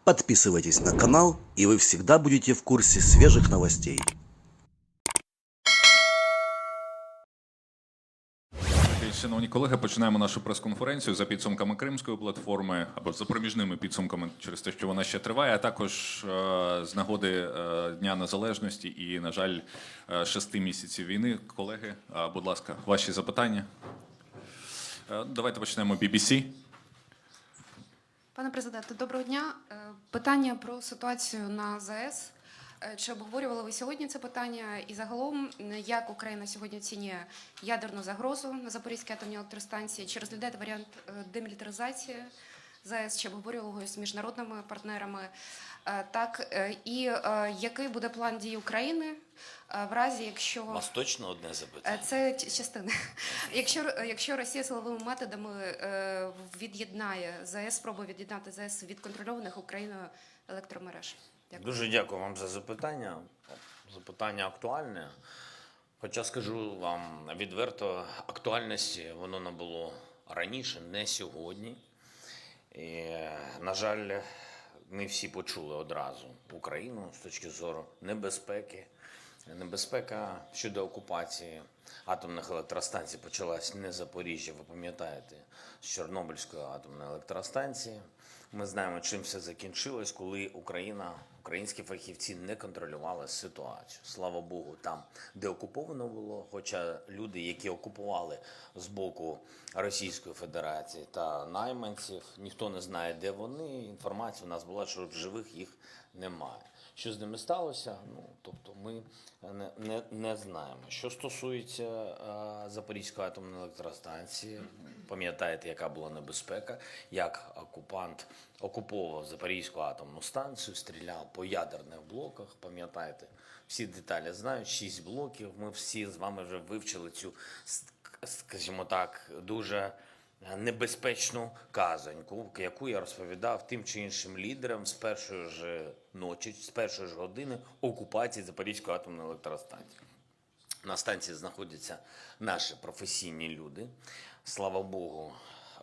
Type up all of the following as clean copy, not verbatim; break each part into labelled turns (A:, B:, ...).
A: Подписывайтесь на канал, и вы всегда будете в курсе свежих новостей.
B: Шановні колеги, починаємо нашу прес-конференцію за підсумками Кримської платформи або за проміжними підсумками через те, що вона ще триває, а також з нагоди Дня Незалежності і, на жаль, 6 місяців війни. Колеги, будь ласка, ваші запитання. Давайте почнемо BBC.
C: Пане президенте, доброго дня. Питання про ситуацію на ЗАЕС. Чи обговорювали ви сьогодні це питання? І загалом, як Україна сьогодні оцінює ядерну загрозу на Запорізькій атомній електростанції? Чи розглядаєте варіант демілітаризації ЗАЕС? Чи обговорювали його з міжнародними партнерами? Так, і який буде план дій України в разі, якщо...
D: У вас точно одне запитання?
C: Це частина. Якщо Росія силовими методами від'єднає ЗАЕС, спробує від'єднати ЗАЕС від контрольованих Україною електромереж? Дякую.
D: Дуже дякую вам за запитання. Запитання актуальне. Хоча скажу вам відверто, актуальності воно набуло раніше, не сьогодні. І, на жаль, не всі почули одразу Україну з точки зору небезпеки. Небезпека щодо окупації атомних електростанцій почалась не з Запоріжжя, ви пам'ятаєте, з Чорнобильської атомної електростанції. Ми знаємо, чим все закінчилось, коли українські фахівці не контролювали ситуацію. Слава Богу, там, де окуповано було, хоча люди, які окупували з боку Російської Федерації та найманців, ніхто не знає, де вони. Інформація у нас була, що в живих їх немає. Що з ними сталося? Тобто ми не знаємо. Що стосується Запорізької атомної електростанції, пам'ятаєте, яка була небезпека, як окупант окуповував Запорізьку атомну станцію, стріляв по ядерних блоках, пам'ятаєте, всі деталі знають, 6 блоків, ми всі з вами вже вивчили цю, скажімо так, дуже небезпечну казоньку, яку я розповідав тим чи іншим лідерам з першої ж ночі, з першої ж години окупації Запорізької атомної електростанції. На станції знаходяться наші професійні люди. Слава Богу,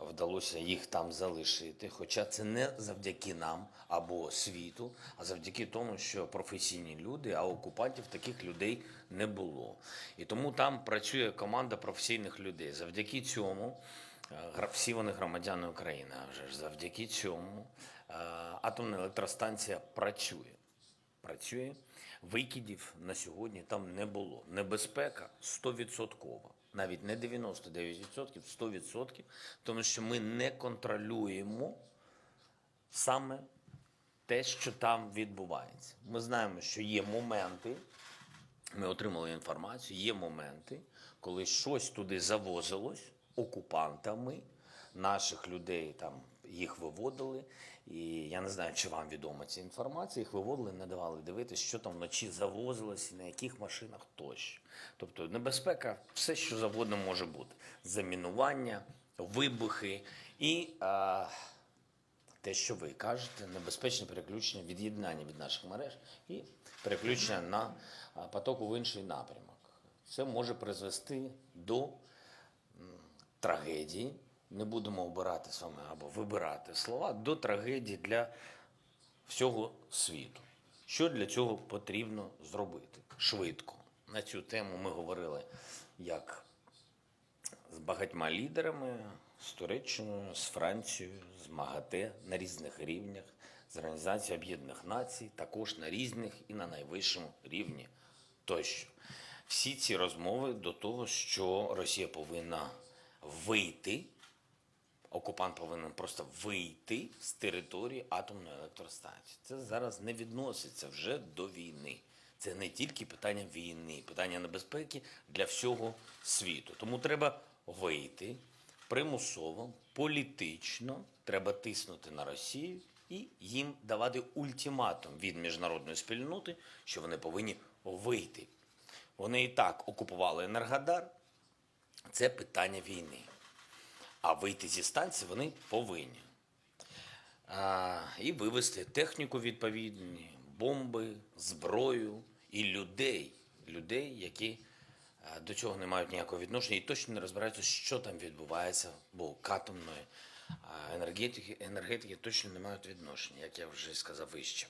D: вдалося їх там залишити, хоча це не завдяки нам або світу, а завдяки тому, що професійні люди, а окупантів таких людей не було. І тому там працює команда професійних людей. Завдяки цьому всі вони громадяни України, а вже ж завдяки цьому атомна електростанція працює. Викидів на сьогодні там не було. Небезпека 100%, навіть не 99%, 100%, тому що ми не контролюємо саме те, що там відбувається. Ми знаємо, що є моменти, ми отримали інформацію, є моменти, коли щось туди завозилось окупантами, наших людей там їх виводили, і я не знаю, чи вам відома ця інформація, їх виводили, не давали дивитися, що там вночі завозилось, на яких машинах тощо. Тобто небезпека, все, що завгодно може бути. Замінування, вибухи і те, що ви кажете, небезпечне переключення, від'єднання від наших мереж і переключення на потоку в інший напрямок. Це може призвести до трагедії, не будемо обирати з вами або вибирати слова, до трагедії для всього світу. Що для цього потрібно зробити? Швидко. На цю тему ми говорили як з багатьма лідерами, з Туреччиною, з Францією, з МАГАТЕ на різних рівнях, з Організацією Об'єднаних Націй, також на різних і на найвищому рівні тощо. Всі ці розмови до того, що Росія повинна вийти, окупант повинен просто вийти з території атомної електростанції. Це зараз не відноситься вже до війни. Це не тільки питання війни, питання небезпеки для всього світу. Тому треба вийти примусово, політично, треба тиснути на Росію і їм давати ультиматум від міжнародної спільноти, що вони повинні вийти. Вони і так окупували Енергодар, це питання війни. А вийти зі станції вони повинні. І вивезти техніку відповідні, бомби, зброю і людей, які до цього не мають ніякого відношення і точно не розбираються, що там відбувається, бо атомної А енергетики точно не мають відношення, як я вже сказав вище.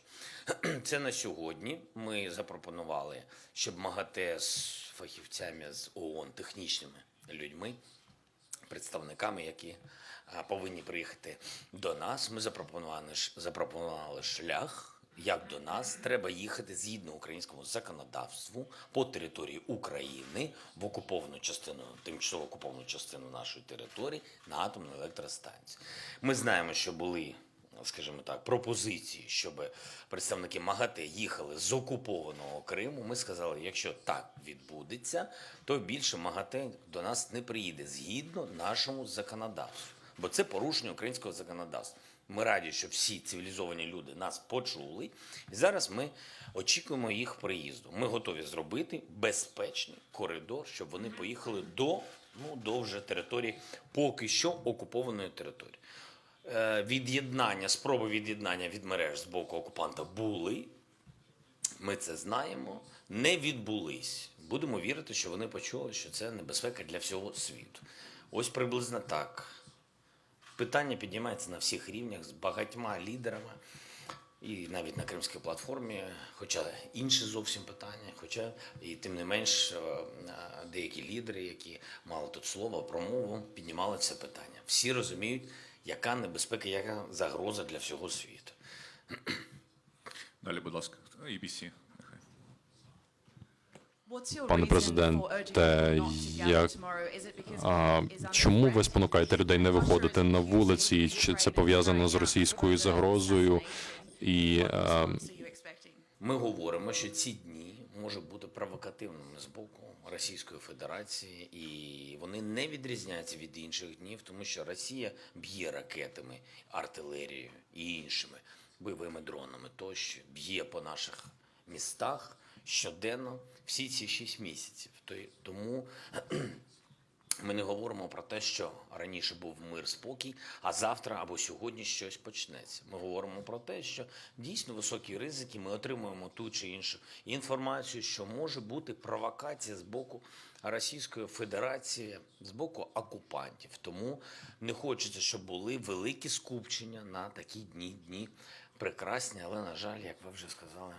D: Це на сьогодні. Ми запропонували, щоб МАГАТЕ з фахівцями з ООН, технічними людьми, представниками, які повинні приїхати до нас. Ми запропонували шлях. Як до нас, треба їхати згідно українському законодавству по території України в окуповану частину, тимчасово окуповану частину нашої території на атомну електростанцію. Ми знаємо, що були, скажімо так, пропозиції, щоб представники МАГАТЕ їхали з окупованого Криму. Ми сказали, якщо так відбудеться, то більше МАГАТЕ до нас не приїде згідно нашому законодавству, бо це порушення українського законодавства. Ми раді, що всі цивілізовані люди нас почули, і зараз ми очікуємо їх приїзду. Ми готові зробити безпечний коридор, щоб вони поїхали до вже території, поки що окупованої території. Спроби від'єднання від мереж з боку окупанта були, ми це знаємо, не відбулись. Будемо вірити, що вони почули, що це небезпека для всього світу. Ось приблизно так. Питання піднімається на всіх рівнях з багатьма лідерами, і навіть на Кримській платформі, хоча інші зовсім питання, хоча і тим не менш деякі лідери, які мали тут слово, промову, піднімали це питання. Всі розуміють, яка небезпека, яка загроза для всього світу.
B: Далі, будь ласка, ABC.
E: Пане президенте, чому ви спонукаєте людей не виходити на вулиці? Чи це пов'язано з російською загрозою? І
D: Ми говоримо, що ці дні можуть бути провокативними з боку Російської Федерації, і вони не відрізняються від інших днів, тому що Росія б'є ракетами, артилерією і іншими бойовими дронами тощо, б'є по наших містах щоденно всі ці 6 місяців. Тому ми не говоримо про те, що раніше був мир, спокій, а завтра або сьогодні щось почнеться. Ми говоримо про те, що дійсно високі ризики, ми отримуємо ту чи іншу інформацію, що може бути провокація з боку Російської Федерації, з боку окупантів. Тому не хочеться, щоб були великі скупчення на такі дні прекрасні, але, на жаль, як ви вже сказали,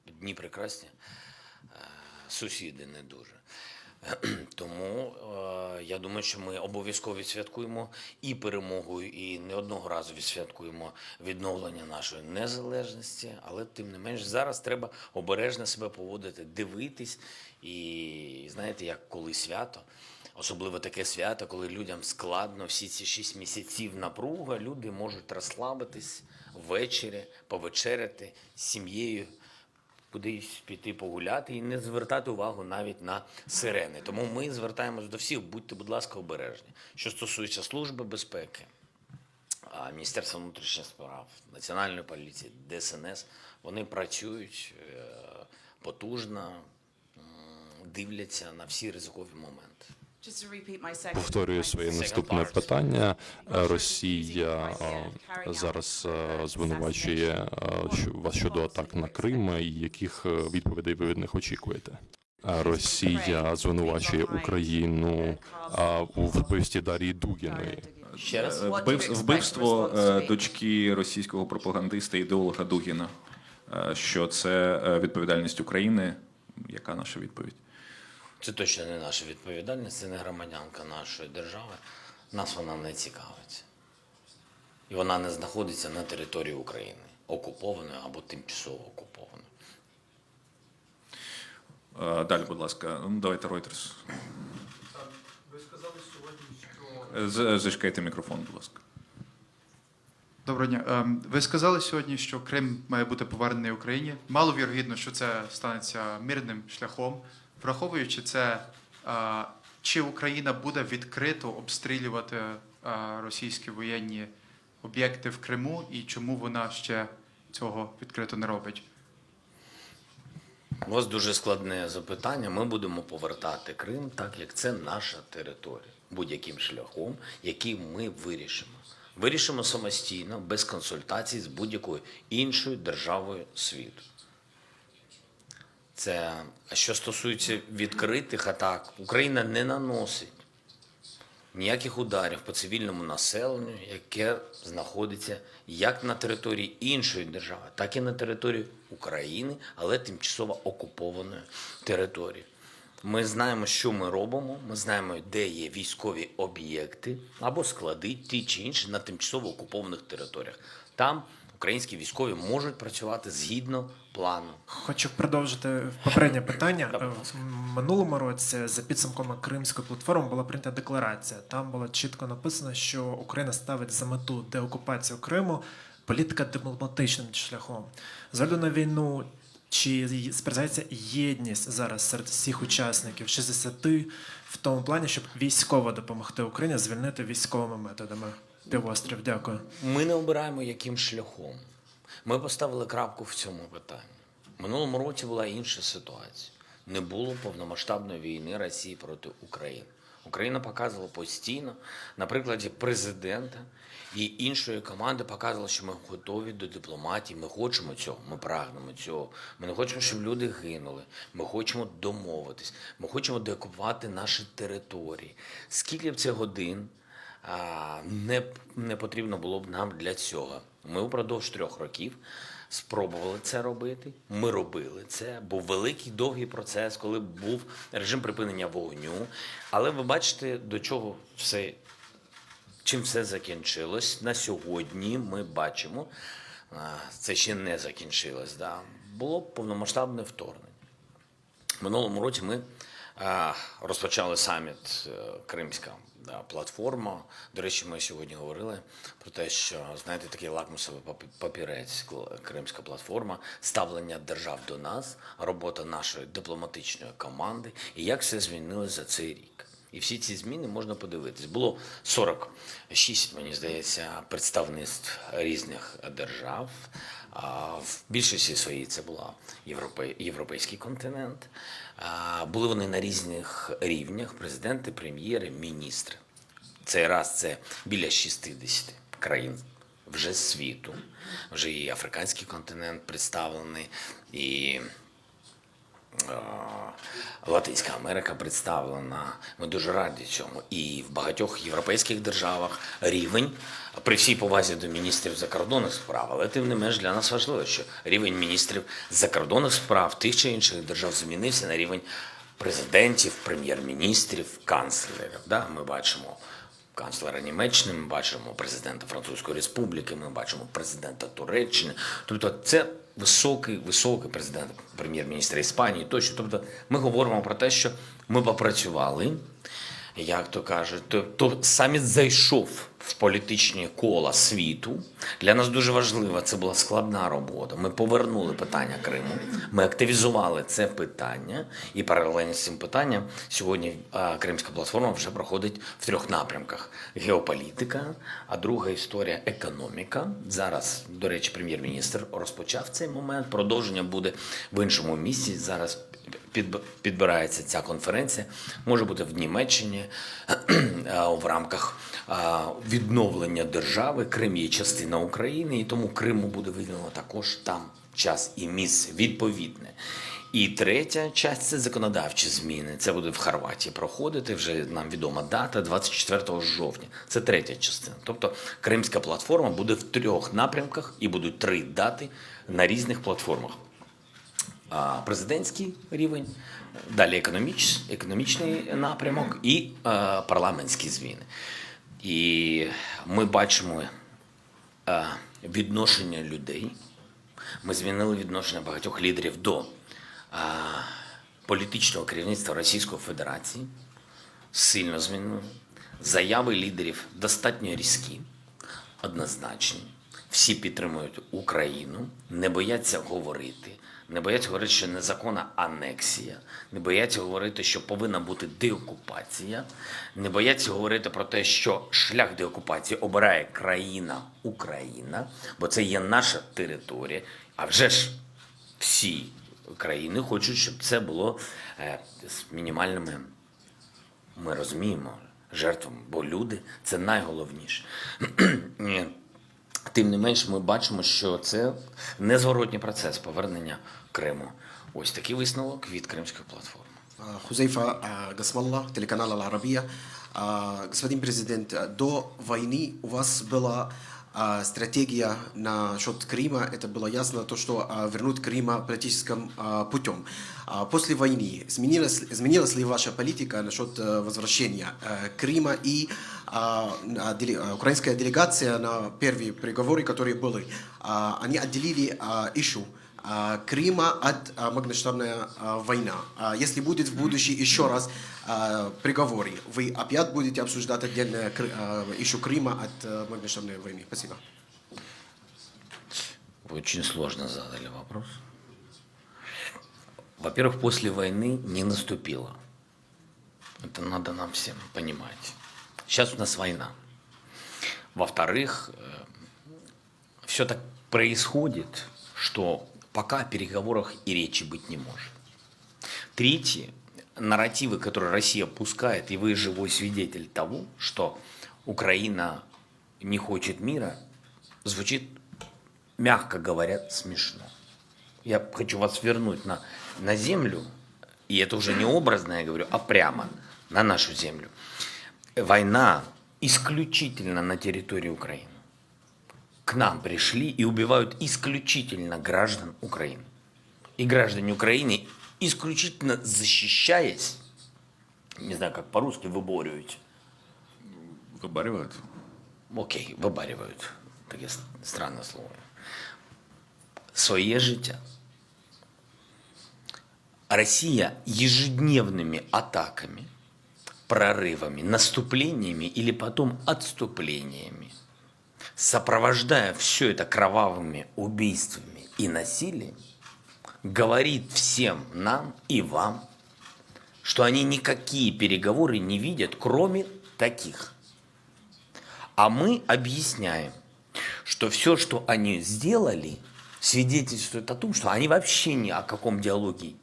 D: дні прекрасні, сусіди не дуже. Тому я думаю, що ми обов'язково відсвяткуємо і перемогу, і не одного разу відсвяткуємо відновлення нашої незалежності, але тим не менш зараз треба обережно себе поводити, дивитись. І знаєте, як коли свято, особливо таке свято, коли людям складно, всі ці 6 місяців напруга, люди можуть розслабитись ввечері, повечеряти з сім'єю, кудись піти погуляти і не звертати увагу навіть на сирени. Тому ми звертаємось до всіх, будьте, будь ласка, обережні. Що стосується Служби безпеки, Міністерства внутрішніх справ, Національної поліції, ДСНС, вони працюють потужно, дивляться на всі ризикові моменти.
E: повторюю своє наступне питання. Росія зараз звинувачує вас щодо атак на Крим. І яких відповідей ви від них очікуєте? Росія звинувачує Україну у вбивстві Дар'ї Дугіної.
D: Ще раз.
B: Вбивство дочки російського пропагандиста, ідеолога Дугіна. Що це відповідальність України? Яка наша відповідь?
D: Це точно не наша відповідальність, це не громадянка нашої держави. Нас вона не цікавить. І вона не знаходиться на території України, окупованої або тимчасово окупованої.
B: Далі, будь ласка. Давайте Reuters.
F: Ви сказали сьогодні, що...
B: Зачекайте мікрофон, будь ласка.
F: Доброго дня. Ви сказали сьогодні, що Крим має бути повернений Україні. Маловірогідно, що це станеться мирним шляхом. Враховуючи це, чи Україна буде відкрито обстрілювати російські воєнні об'єкти в Криму, і чому вона ще цього відкрито не робить?
D: У вас дуже складне запитання. Ми будемо повертати Крим так, як це наша територія. Будь-яким шляхом, який ми вирішимо. Вирішимо самостійно, без консультацій з будь-якою іншою державою світу. А що стосується відкритих атак, Україна не наносить ніяких ударів по цивільному населенню, яке знаходиться як на території іншої держави, так і на території України, але тимчасово окупованої території. Ми знаємо, що ми робимо, ми знаємо, де є військові об'єкти або склади, ті чи інші, на тимчасово окупованих територіях. Там українські військові можуть працювати згідно плану.
G: Хочу продовжити попереднє питання. В минулому році за підсумками Кримської платформи була прийнята декларація. Там було чітко написано, що Україна ставить за мету деокупацію Криму, політика дипломатичним шляхом. З огляду на війну, чи зберігається єдність зараз серед всіх учасників 60 в тому плані, щоб військово допомогти Україні звільнити військовими методами півострів? Дякую.
D: Ми не обираємо, яким шляхом. Ми поставили крапку в цьому питанні. В минулому році була інша ситуація. Не було повномасштабної війни Росії проти України. Україна показувала постійно, на прикладі президента і іншої команди показувала, що ми готові до дипломатії, ми хочемо цього, ми прагнемо цього. Ми не хочемо, щоб люди гинули, ми хочемо домовитись, ми хочемо деокупувати наші території. Скільки б це годин не потрібно було б нам для цього. Ми упродовж 3 років спробували це робити, ми робили це. Був великий, довгий процес, коли був режим припинення вогню. Але ви бачите, до чого все, чим все закінчилось. На сьогодні ми бачимо, це ще не закінчилось, да? Було повномасштабне вторгнення. В минулому році ми розпочали саміт Кримська платформа. До речі, ми сьогодні говорили про те, що, знаєте, такий лакмусовий папірець Кримська платформа, ставлення держав до нас, робота нашої дипломатичної команди і як все змінилося за цей рік. І всі ці зміни можна подивитись. Було 46, мені здається, представництв різних держав. В більшості своїй це була європейський континент. Були вони на різних рівнях: президенти, прем'єри, міністри. Цей раз це біля 60 країн вже світу. Вже і африканський континент представлений, і Латинська Америка представлена. Ми дуже раді цьому. І в багатьох європейських державах рівень, при всій повазі до міністрів закордонних справ, але тим не менш для нас важливо, що рівень міністрів закордонних справ тих чи інших держав змінився на рівень президентів, прем'єр-міністрів, канцлерів. Да? Ми бачимо канцлера Німеччини, ми бачимо президента Французької Республіки, ми бачимо президента Туреччини. Тобто це високий президент, прем'єр-міністр Іспанії тощо. Тобто ми говоримо про те, що ми попрацювали, як то кажуть, то саміт зайшов в політичні кола світу. Для нас дуже важливо, це була складна робота. Ми повернули питання Криму, ми активізували це питання, і паралельно з цим питанням сьогодні Кримська платформа вже проходить в 3 напрямках. Геополітика, а друга історія – економіка. Зараз, до речі, прем'єр-міністр розпочав цей момент, продовження буде в іншому місці. Зараз підбирається ця конференція, може бути в Німеччині, в рамках відновлення держави. Крим є частина України, і тому Криму буде виділено також там час і місце відповідне. І третя частина – це законодавчі зміни. Це буде в Хорватії проходити, вже нам відома дата, 24 жовтня. Це третя частина. Тобто Кримська платформа буде в 3 напрямках і будуть 3 дати на різних платформах. Президентський рівень, далі економічний напрямок і парламентські зміни. І ми бачимо відношення людей. Ми змінили відношення багатьох лідерів до політичного керівництва Російської Федерації. Сильно змінили. Заяви лідерів достатньо різкі, однозначні. Всі підтримують Україну, не бояться говорити. Не бояться говорити, що незаконна анексія, не бояться говорити, що повинна бути деокупація, не бояться говорити про те, що шлях деокупації обирає країна Україна, бо це є наша територія. А вже ж всі країни хочуть, щоб це було з мінімальними, ми розуміємо, жертвами, бо люди – це найголовніше. Тим не менш, ми бачимо, що це незворотній процес повернення Криму. Ось такий висновок від Кримської платформи.
H: حذيفة قسم الله تلقناة العربية Господин президент, до войны у вас была стратегия насчет Крыма. Это было ясно, то, что вернуть Крым политическим путем. После войны изменилась ли ваша политика насчет возвращения Крыма? И украинская делегация на первые переговоры, которые были, они отделили issue Крыма от масштабной войны. Если будет в будущем еще раз переговоры, вы опять будете обсуждать отдельно issue Крыма от масштабной войны? Спасибо.
D: Вы очень сложно задали вопрос. Во-первых, после войны не наступило. Это надо нам всем понимать. Сейчас у нас война. Во-вторых, все так происходит, что пока о переговорах и речи быть не может. Третье, нарративы, которые Россия пускает, и вы живой свидетель того, что Украина не хочет мира, звучит, мягко говоря, смешно. Я хочу вас вернуть на землю, и это уже не образно, я говорю, а прямо на нашу землю. Война исключительно на территории Украины. К нам пришли и убивают исключительно граждан Украины. И граждане Украины, исключительно защищаясь, не знаю, как по-русски, выборивают.
B: Виборюють.
D: Окей, виборюють. Таке странне слово. Своє життя. Россия ежедневными атаками, прорывами, наступлениями или потом отступлениями, сопровождая все это кровавыми убийствами и насилием, говорит всем нам и вам, что они никакие переговоры не видят, кроме таких. А мы объясняем, что все, что они сделали, свидетельствует о том, что они вообще ни о каком диалоге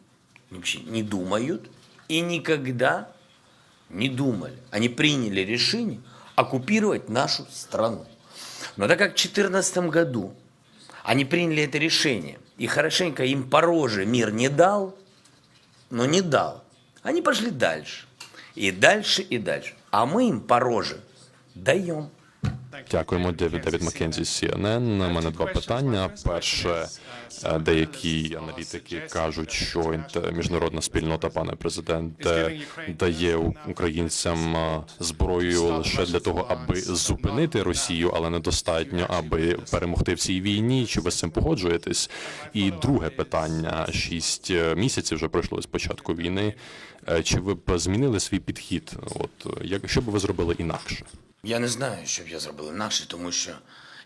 D: вообще не думают и никогда не думали. Они приняли решение оккупировать нашу страну. Но так как в 2014 году они приняли это решение, и хорошенько им по роже мир не дал, но не дал, они пошли дальше. И дальше, и дальше. А мы им по роже даем.
E: Дякуємо, Девід Маккензі, CNN. У мене два питання. Перше, деякі аналітики кажуть, що міжнародна спільнота, пане президенте, дає українцям зброю лише для того, аби зупинити Росію, але недостатньо, аби перемогти в цій війні. Чи ви з цим погоджуєтесь? І друге питання. 6 місяців вже пройшло з початку війни. Чи ви б змінили свій підхід? Що б ви зробили інакше?
D: Я не знаю, що б я зробив інакше, тому що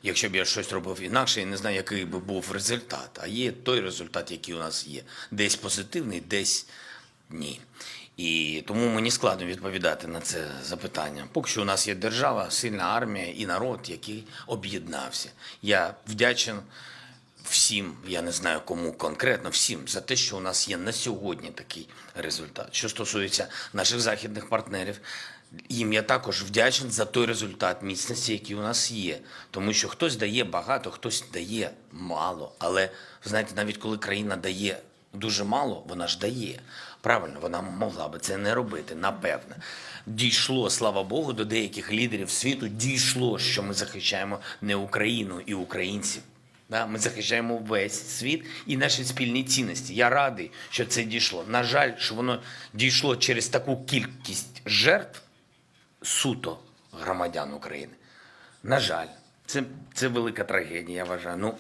D: якщо б я щось робив інакше, я не знаю, який би був результат. А є той результат, який у нас є. Десь позитивний, десь ні. І тому мені складно відповідати на це запитання. Поки що у нас є держава, сильна армія і народ, який об'єднався. Я вдячен всім, я не знаю кому конкретно, всім, за те, що у нас є на сьогодні такий результат. Що стосується наших західних партнерів, їм я також вдячний за той результат міцності, який у нас є. Тому що хтось дає багато, хтось дає мало. Але, знаєте, навіть коли країна дає дуже мало, вона ж дає. Правильно, вона могла би це не робити, напевне. Дійшло, слава Богу, до деяких лідерів світу, дійшло, що ми захищаємо не Україну і українців. Ми захищаємо весь світ і наші спільні цінності. Я радий, що це дійшло. На жаль, що воно дійшло через таку кількість жертв суто громадян України. На жаль, це велика трагедія, я вважаю.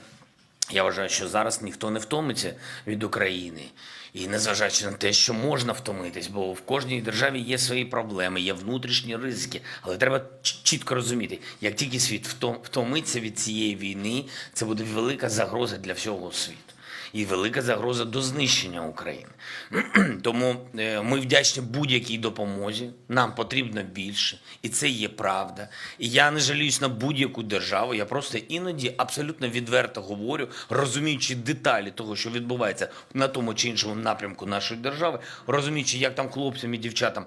D: Я вважаю, що зараз ніхто не втомиться від України. І незважаючи на те, що можна втомитись, бо в кожній державі є свої проблеми, є внутрішні ризики. Але треба чітко розуміти, як тільки світ втомиться від цієї війни, це буде велика загроза для всього світу. І велика загроза до знищення України. Тому ми вдячні будь-якій допомозі, нам потрібно більше, і це є правда. І я не жаліюсь на будь-яку державу, я просто іноді абсолютно відверто говорю, розуміючи деталі того, що відбувається на тому чи іншому напрямку нашої держави, розуміючи, як там хлопцям і дівчатам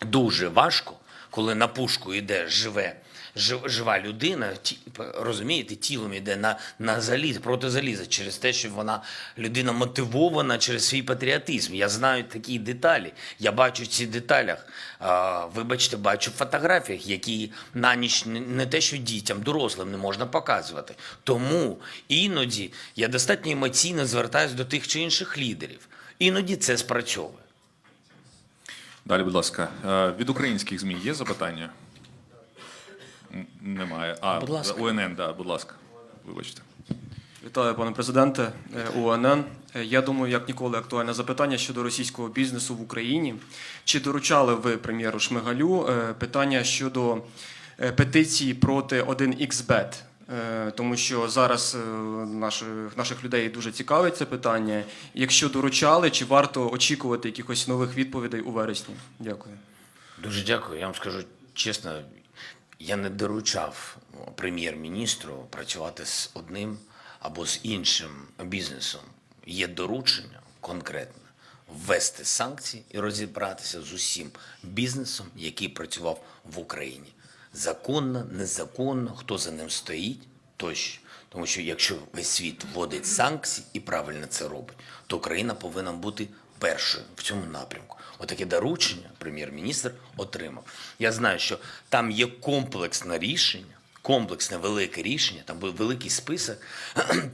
D: дуже важко, коли на пушку йде живе жива людина, розумієте, тілом йде на залізо, проти заліза, через те, що вона людина мотивована через свій патріотизм. Я знаю такі деталі, я бачу в цих деталях, вибачте, бачу в фотографіях, які на ніч не те, що дітям, дорослим не можна показувати. Тому іноді я достатньо емоційно звертаюся до тих чи інших лідерів. Іноді це спрацьовує.
B: Далі, будь ласка. Від українських ЗМІ є запитання? Немає.
D: Будь ласка.
B: УНН, да, будь ласка. Вибачте.
I: Вітаю, пане президенте. УНН. Я думаю, як ніколи актуальне запитання щодо російського бізнесу в Україні. Чи доручали ви прем'єру Шмигалю питання щодо петиції проти 1xBet? Тому що зараз наших людей дуже цікавить це питання. Якщо доручали, чи варто очікувати якихось нових відповідей у вересні? Дякую.
D: Дуже дякую. Я вам скажу чесно, я не доручав прем'єр-міністру працювати з одним або з іншим бізнесом. Є доручення конкретне ввести санкції і розібратися з усім бізнесом, який працював в Україні. Законно, незаконно, хто за ним стоїть, тощо. Тому що якщо весь світ вводить санкції і правильно це робить, то Україна повинна бути першою в цьому напрямку. Отаке доручення прем'єр-міністр отримав. Я знаю, що там є комплексне рішення, комплексне велике рішення, там був великий список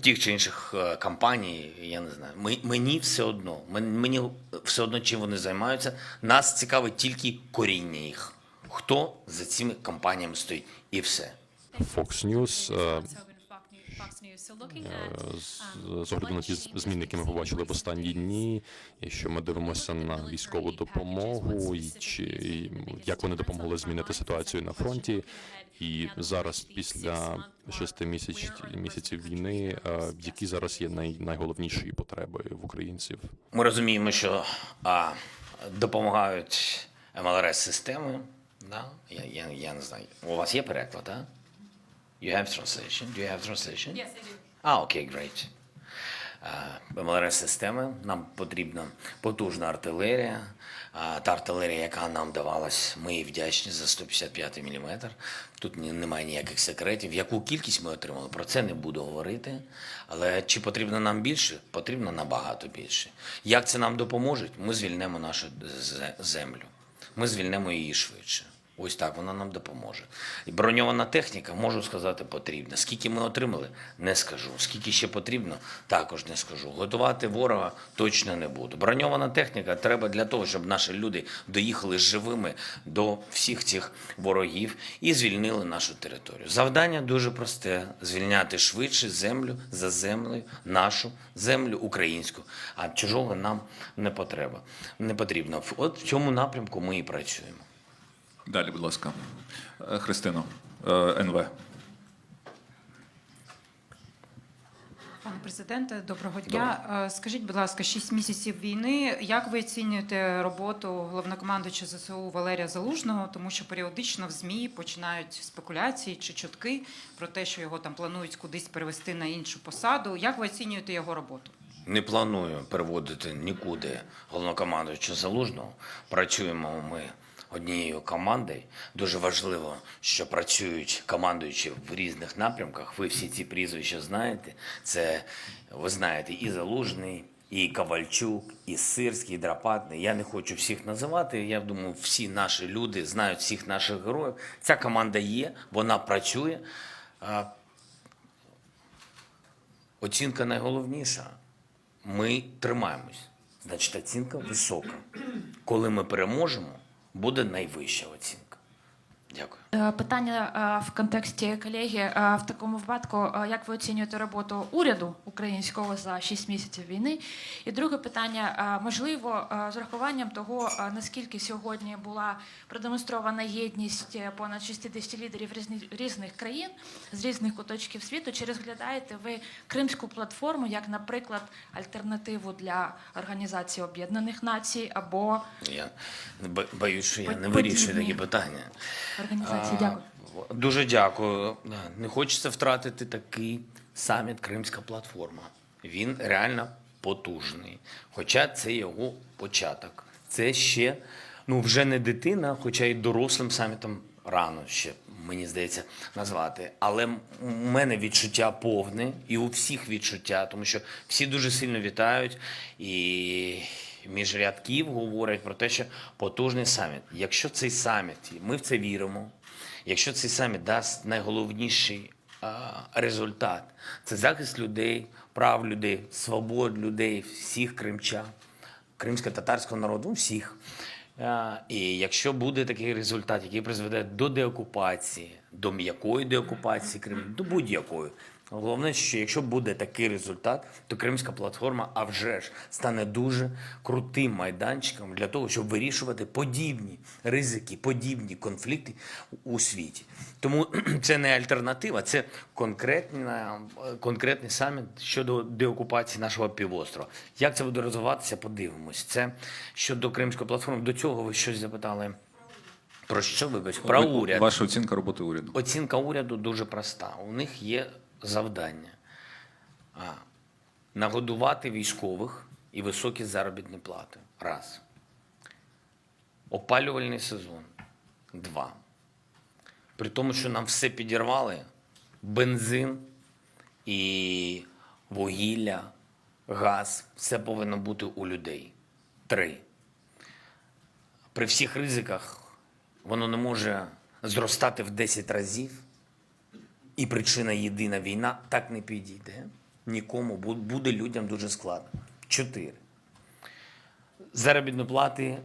D: тих чи інших компаній, я не знаю. Мені все одно, чим вони займаються. Нас цікавить тільки коріння їх. Хто за цими компаніями стоїть. І все.
E: Fox News, з огляду на ті зміни, які ми побачили в останні дні, якщо ми дивимося на військову допомогу, як вони допомогли змінити ситуацію на фронті, і зараз після 6 місяців війни, які зараз є найголовніші потреби в українців?
D: Ми розуміємо, що допомагають МЛРС-системи. Да? Я не знаю. У вас є переклад, так? Да? You have translation? Do you have translation?
J: Yes, I do.
D: Окей, great. МЛРС-системи, нам потрібна потужна артилерія. Та артилерія, яка нам давалась, ми їй вдячні за 155 мм. Тут немає ніяких секретів. Яку кількість ми отримали, про це не буду говорити. Але чи потрібно нам більше? Потрібно набагато більше. Як це нам допоможе? Ми звільнимо нашу землю. Ми звільнимо її швидше. Ось так вона нам допоможе. І броньована техніка, можу сказати, потрібна. Скільки ми отримали, не скажу. Скільки ще потрібно, також не скажу. Готувати ворога точно не буду. Броньована техніка треба для того, щоб наші люди доїхали живими до всіх цих ворогів і звільнили нашу територію. Завдання дуже просте – звільняти швидше землю за землею, нашу землю українську. А чужого нам не потрібно. От в цьому напрямку ми і працюємо.
B: Далі, будь ласка. Христино, НВ.
J: Пане президенте, доброго дня. Скажіть, будь ласка, 6 місяців війни. Як ви оцінюєте роботу головнокомандуюча ЗСУ Валерія Залужного? Тому що періодично в ЗМІ починають спекуляції чи чутки про те, що його там планують кудись перевести на іншу посаду. Як ви оцінюєте його роботу?
D: Не планую переводити нікуди головнокомандуюча Залужного. Працюємо ми однією командою. Дуже важливо, що працюють командуючі в різних напрямках. Ви всі ці прізвища знаєте. Це, ви знаєте, і Залужний, і Ковальчук, і Сирський, і Драпатний. Я не хочу всіх називати. Я думаю, всі наші люди знають всіх наших героїв. Ця команда є, вона працює. Оцінка найголовніша. Ми тримаємось. Значить, оцінка висока. Коли ми переможемо, буде найвища оцінка. Дякую.
K: Питання в контексті колеги. В такому випадку, як ви оцінюєте роботу уряду українського за 6 місяців війни? І друге питання, можливо, з урахуванням того, наскільки сьогодні була продемонстрована єдність понад 60 лідерів різних країн з різних куточків світу, чи розглядаєте ви Кримську платформу як, наприклад, альтернативу для Організації Об'єднаних Націй або
D: Я боюсь, що я не вирішую такі питання.
K: організації? Дякую.
D: Дуже дякую. Не хочеться втратити такий саміт Кримська платформа. Він реально потужний. Хоча це його початок. Це ще, вже не дитина, хоча й дорослим самітом рано ще мені здається, назвати. Але у мене відчуття повне, і у всіх відчуття, тому що всі дуже сильно вітають, і між рядків говорять про те, що потужний саміт. Якщо цей саміт, і ми в це віримо, якщо цей саміт дасть найголовніший результат, це захист людей, прав людей, свобод людей, всіх кримчан, кримсько-татарського народу, всіх. І якщо буде такий результат, який призведе до деокупації, до м'якої деокупації Криму, до будь-якої. Головне, що якщо буде такий результат, то Кримська платформа, а вже ж, стане дуже крутим майданчиком для того, щоб вирішувати подібні ризики, подібні конфлікти у світі. Тому це не альтернатива, це конкретний саміт щодо деокупації нашого півострова. Як це буде розвиватися, подивимось. Це щодо Кримської платформи. До цього ви щось запитали. Про що, вибач? Про уряд.
B: Ваша оцінка роботи уряду?
D: Оцінка уряду дуже проста. У них є завдання нагодувати військових і високі заробітні плати. Раз. Опалювальний сезон. Два. При тому, що нам все підірвали, бензин і вугілля, газ, все повинно бути у людей. Три. При всіх ризиках воно не може зростати в 10 разів. І причина єдина війна так не підійде. Нікому буде людям дуже складно. 4. Заробітні плати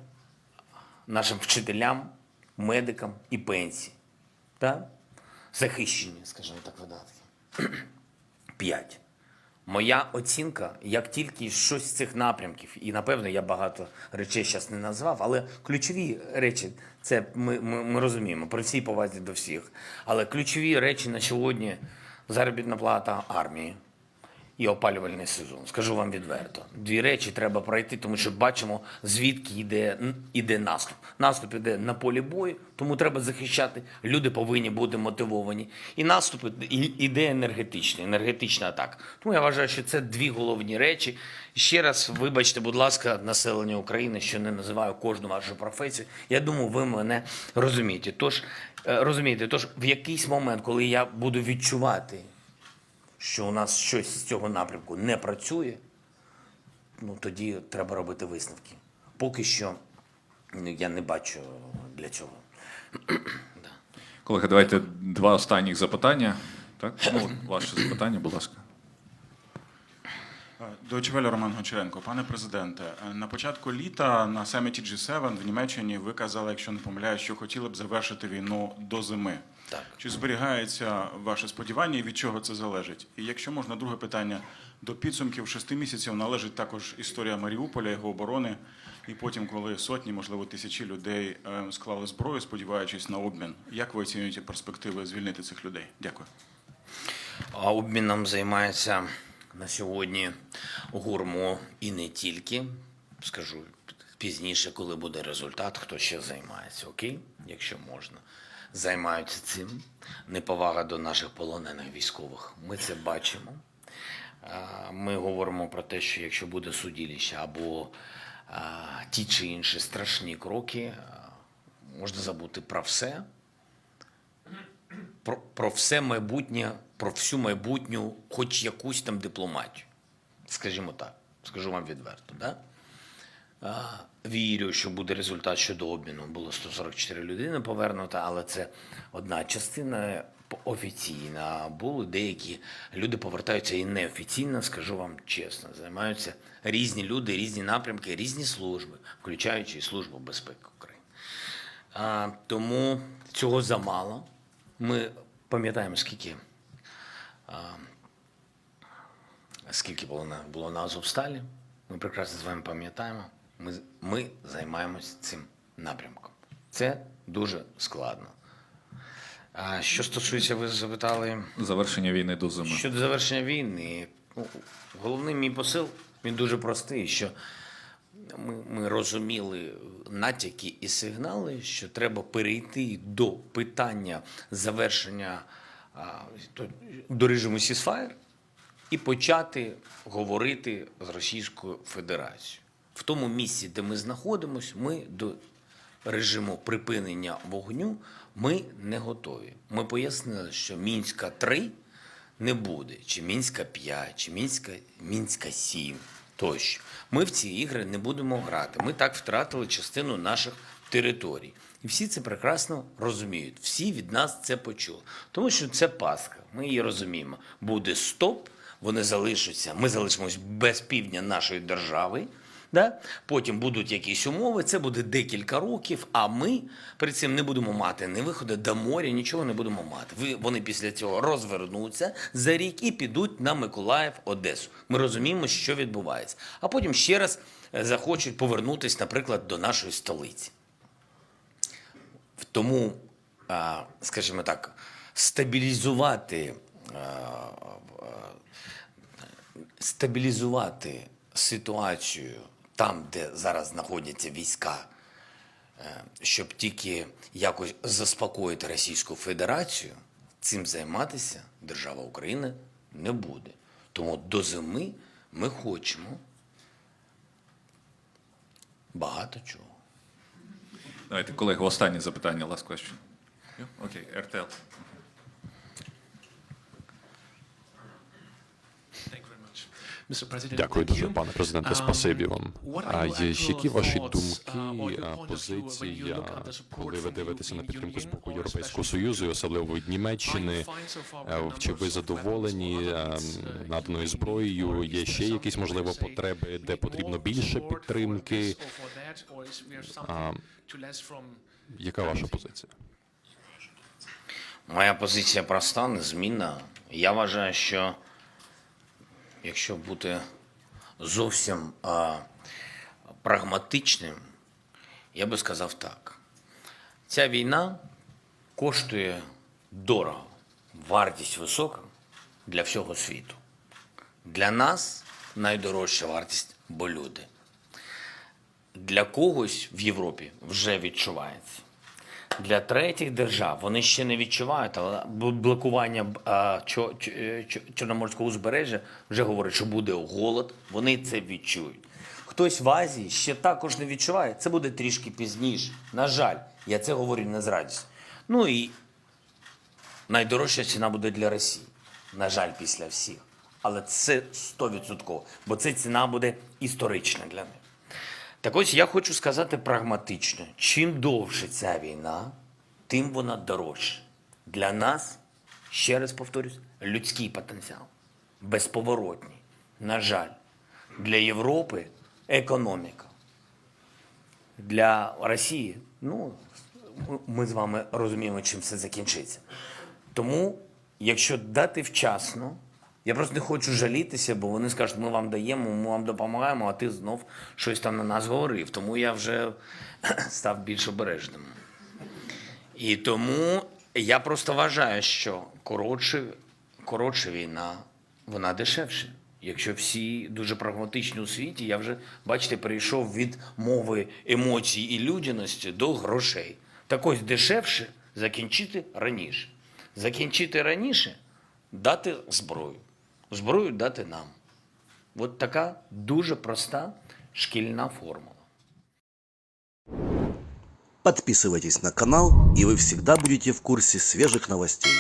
D: нашим вчителям, медикам і пенсії. Так? Захищені, скажімо так, видатки. 5. Моя оцінка, як тільки щось з цих напрямків, і, напевно, я багато речей зараз не назвав, але ключові речі, це ми розуміємо, при всій повазі до всіх, але ключові речі на сьогодні – заробітна плата армії і опалювальний сезон. Скажу вам відверто. 2 речі треба пройти, тому що бачимо, звідки йде наступ. Наступ іде на полі бою, тому треба захищати. Люди повинні бути мотивовані. І наступ іде енергетичний, енергетична атака. Тому я вважаю, що це 2 головні речі. Ще раз, вибачте, будь ласка, населення України, що не називаю кожну вашу професію. Я думаю, ви мене розумієте. Тож, в якийсь момент, коли я буду відчувати, що у нас щось з цього напрямку не працює, тоді треба робити висновки. Поки що я не бачу для цього.
B: Колеги, давайте 2 останніх запитання. Так? Ваше запитання, будь ласка.
L: Deutsche Welle, Роман Гончаренко. Пане президенте, на початку літа на саміті G7 в Німеччині ви казали, якщо не помиляюсь, що хотіли б завершити війну до зими.
D: Так.
L: Чи зберігається ваше сподівання і від чого це залежить? І якщо можна, друге питання. До підсумків 6 місяців належить також історія Маріуполя, його оборони, і потім, коли сотні, можливо, тисячі людей склали зброю, сподіваючись на обмін. Як ви оцінюєте перспективи звільнити цих людей? Дякую.
D: Обміном займається на сьогодні ГУРМО і не тільки. Скажу пізніше, коли буде результат, хто ще займається. Окей? Якщо можна. Займаються цим. Неповага до наших полонених військових. Ми це бачимо. Ми говоримо про те, що якщо буде судилище або ті чи інші страшні кроки, можна забути про все. Про все майбутнє, про всю майбутню, хоч якусь там дипломатію. Скажімо так, скажу вам відверто. Да? Вірю, що буде результат щодо обміну. Було 144 людини повернуто, але це одна частина офіційна. Були деякі люди повертаються і неофіційно, скажу вам чесно. Займаються різні люди, різні напрямки, різні служби, включаючи і Службу безпеки України. Тому цього замало. Ми пам'ятаємо, скільки було на Азовсталі. Ми прекрасно з вами пам'ятаємо. Ми займаємось цим напрямком. Це дуже складно. А що стосується, ви запитали...
B: Завершення війни до зими.
D: Щодо завершення війни. Головний мій посил, він дуже простий, що ми розуміли натяки і сигнали, що треба перейти до питання завершення до режиму ceasefire і почати говорити з Російською Федерацією. В тому місці, де ми знаходимося, ми режиму припинення вогню ми не готові. Ми пояснили, що Мінська 3 не буде, чи Мінська 5, чи Мінська 7 тощо. Ми в ці ігри не будемо грати. Ми так втратили частину наших територій. І всі це прекрасно розуміють. Всі від нас це почули. Тому що це Пасха. Ми її розуміємо. Буде стоп, вони залишаться, ми залишимось без півдня нашої держави. Да? Потім будуть якісь умови, це буде декілька років, а ми перед цим не будемо мати ні виходу до моря, нічого не будемо мати. Вони після цього розвернуться за рік і підуть на Миколаїв, Одесу. Ми розуміємо, що відбувається. А потім ще раз захочуть повернутися, наприклад, до нашої столиці. Тому, скажімо так, стабілізувати ситуацію там, де зараз знаходяться війська, щоб тільки якось заспокоїти Російську Федерацію, цим займатися держава Україна не буде. Тому до зими ми хочемо багато чого.
B: Давайте, колеги, останнє запитання, last question. Окей, РТЛ.
E: Дякую дуже, пане президенте. Спасибі вам. А які ваші думки, позиції, коли ви дивитеся на підтримку з боку Європейського Союзу, і особливо від Німеччини? Чи ви задоволені наданою зброєю? Є ще якісь, можливо, потреби, де потрібно більше підтримки? Яка ваша позиція?
D: Моя позиція проста, незмінна. Я вважаю, що якщо бути зовсім прагматичним, я би сказав так. Ця війна коштує дорого, вартість висока для всього світу. Для нас найдорожча вартість – бо люди. Для когось в Європі вже відчувається. Для третіх держав вони ще не відчувають, але блокування Чорноморського узбережжя вже говорить, що буде голод, вони це відчують. Хтось в Азії ще також не відчуває, це буде трішки пізніше. На жаль, я це говорю не з радістю. Ну і найдорожча ціна буде для Росії, на жаль, після всіх. Але це 100%, бо це ціна буде історична для них. Так ось я хочу сказати прагматично, чим довше ця війна, тим вона дорожча. Для нас, ще раз повторюсь, людський потенціал, безповоротній, на жаль. Для Європи – економіка. Для Росії, ми з вами розуміємо, чим це закінчиться. Тому, якщо дати вчасно, я просто не хочу жалітися, бо вони скажуть, ми вам даємо, ми вам допомагаємо, а ти знов щось там на нас говорив. Тому я вже став більш обережним. І тому я просто вважаю, що коротша війна, вона дешевша. Якщо всі дуже прагматичні у світі, я вже, бачите, перейшов від мови емоцій і людяності до грошей. Так ось дешевше закінчити раніше. Закінчити раніше – дати зброю. Зброю дати нам. От така дуже проста шкільна формула.
A: Подписывайтесь на канал, и вы всегда будете в курсе свежих новостей.